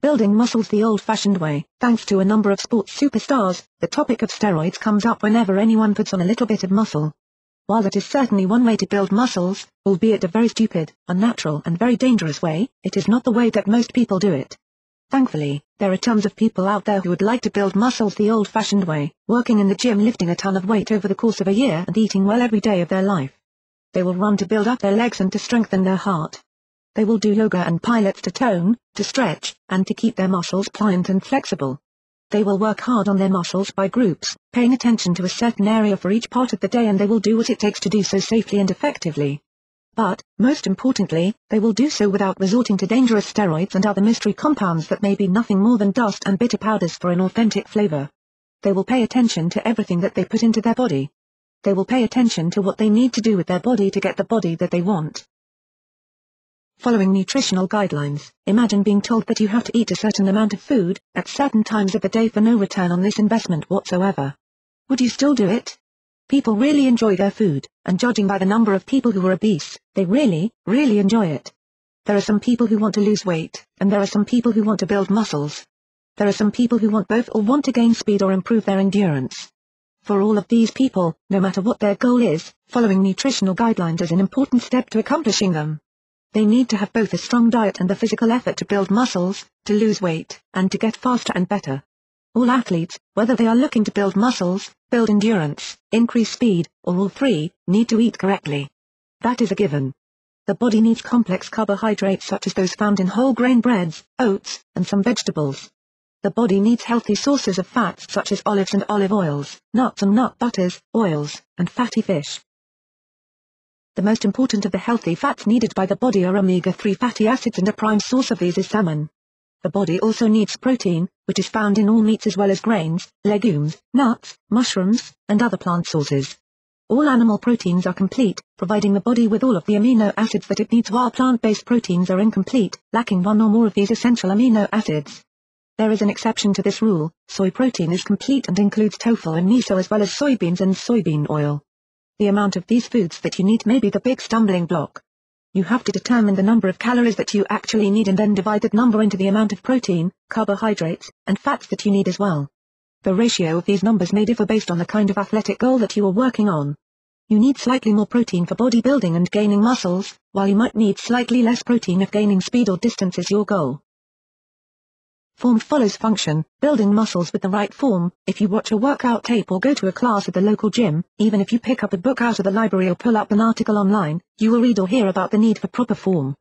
Building muscles the old-fashioned way. Thanks to a number of sports superstars, the topic of steroids comes up whenever anyone puts on a little bit of muscle. While that is certainly one way to build muscles, albeit a very stupid, unnatural and very dangerous way, it is not the way that most people do it. Thankfully, there are tons of people out there who would like to build muscles the old-fashioned way, working in the gym lifting a ton of weight over the course of a year and eating well every day of their life. They will run to build up their legs and to strengthen their heart. They will do yoga and pilates to tone, to stretch, and to keep their muscles pliant and flexible. They will work hard on their muscles by groups, paying attention to a certain area for each part of the day, and they will do what it takes to do so safely and effectively. But, most importantly, they will do so without resorting to dangerous steroids and other mystery compounds that may be nothing more than dust and bitter powders for an authentic flavor. They will pay attention to everything that they put into their body. They will pay attention to what they need to do with their body to get the body that they want. Following nutritional guidelines. Imagine being told that you have to eat a certain amount of food, at certain times of the day for no return on this investment whatsoever. Would you still do it? People really enjoy their food, and judging by the number of people who are obese, they really enjoy it. There are some people who want to lose weight, and there are some people who want to build muscles. There are some people who want both or want to gain speed or improve their endurance. For all of these people, no matter what their goal is, following nutritional guidelines is an important step to accomplishing them. They need to have both a strong diet and the physical effort to build muscles, to lose weight, and to get faster and better. All athletes, whether they are looking to build muscles, build endurance, increase speed, or all three, need to eat correctly. That is a given. The body needs complex carbohydrates such as those found in whole grain breads, oats, and some vegetables. The body needs healthy sources of fats such as olives and olive oils, nuts and nut butters, oils, and fatty fish. The most important of the healthy fats needed by the body are omega-3 fatty acids, and a prime source of these is salmon. The body also needs protein, which is found in all meats as well as grains, legumes, nuts, mushrooms, and other plant sources. All animal proteins are complete, providing the body with all of the amino acids that it needs, while plant-based proteins are incomplete, lacking one or more of these essential amino acids. There is an exception to this rule. Soy protein is complete and includes tofu and miso as well as soybeans and soybean oil. The amount of these foods that you need may be the big stumbling block. You have to determine the number of calories that you actually need and then divide that number into the amount of protein, carbohydrates, and fats that you need as well. The ratio of these numbers may differ based on the kind of athletic goal that you are working on. You need slightly more protein for bodybuilding and gaining muscles, while you might need slightly less protein if gaining speed or distance is your goal. Form follows function. Building muscles with the right form. If you watch a workout tape or go to a class at the local gym, even if you pick up a book out of the library or pull up an article online, you will read or hear about the need for proper form.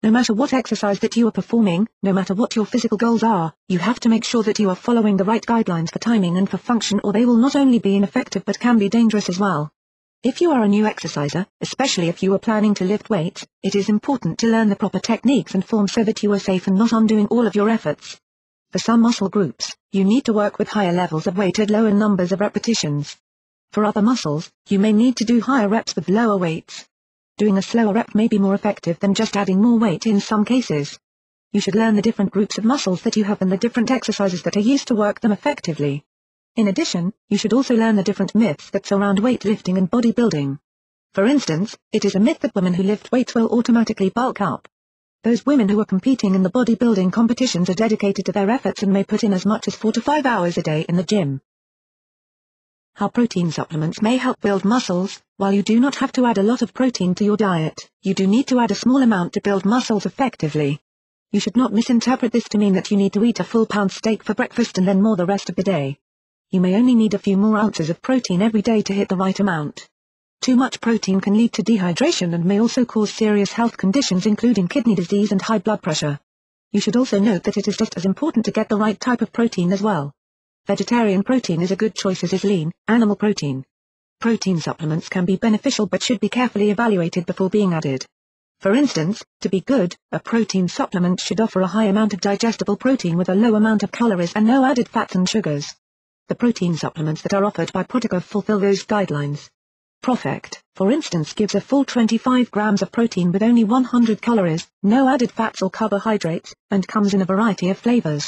No matter what exercise that you are performing, no matter what your physical goals are, you have to make sure that you are following the right guidelines for timing and for function, or they will not only be ineffective but can be dangerous as well. If you are a new exerciser, especially if you are planning to lift weights, it is important to learn the proper techniques and form so that you are safe and not undoing all of your efforts. For some muscle groups, you need to work with higher levels of weight at lower numbers of repetitions. For other muscles, you may need to do higher reps with lower weights. Doing a slower rep may be more effective than just adding more weight in some cases. You should learn the different groups of muscles that you have and the different exercises that are used to work them effectively. In addition, you should also learn the different myths that surround weightlifting and bodybuilding. For instance, it is a myth that women who lift weights will automatically bulk up. Those women who are competing in the bodybuilding competitions are dedicated to their efforts and may put in as much as 4 to 5 hours a day in the gym. How protein supplements may help build muscles. While you do not have to add a lot of protein to your diet, you do need to add a small amount to build muscles effectively. You should not misinterpret this to mean that you need to eat a full pound steak for breakfast and then more the rest of the day. You may only need a few more ounces of protein every day to hit the right amount. Too much protein can lead to dehydration and may also cause serious health conditions including kidney disease and high blood pressure. You should also note that it is just as important to get the right type of protein as well. Vegetarian protein is a good choice as is lean, animal protein. Protein supplements can be beneficial but should be carefully evaluated before being added. For instance, to be good, a protein supplement should offer a high amount of digestible protein with a low amount of calories and no added fats and sugars. The protein supplements that are offered by Protica fulfill those guidelines. ProfectR, for instance, gives a full 25 grams of protein with only 100 calories, no added fats or carbohydrates, and comes in a variety of flavors.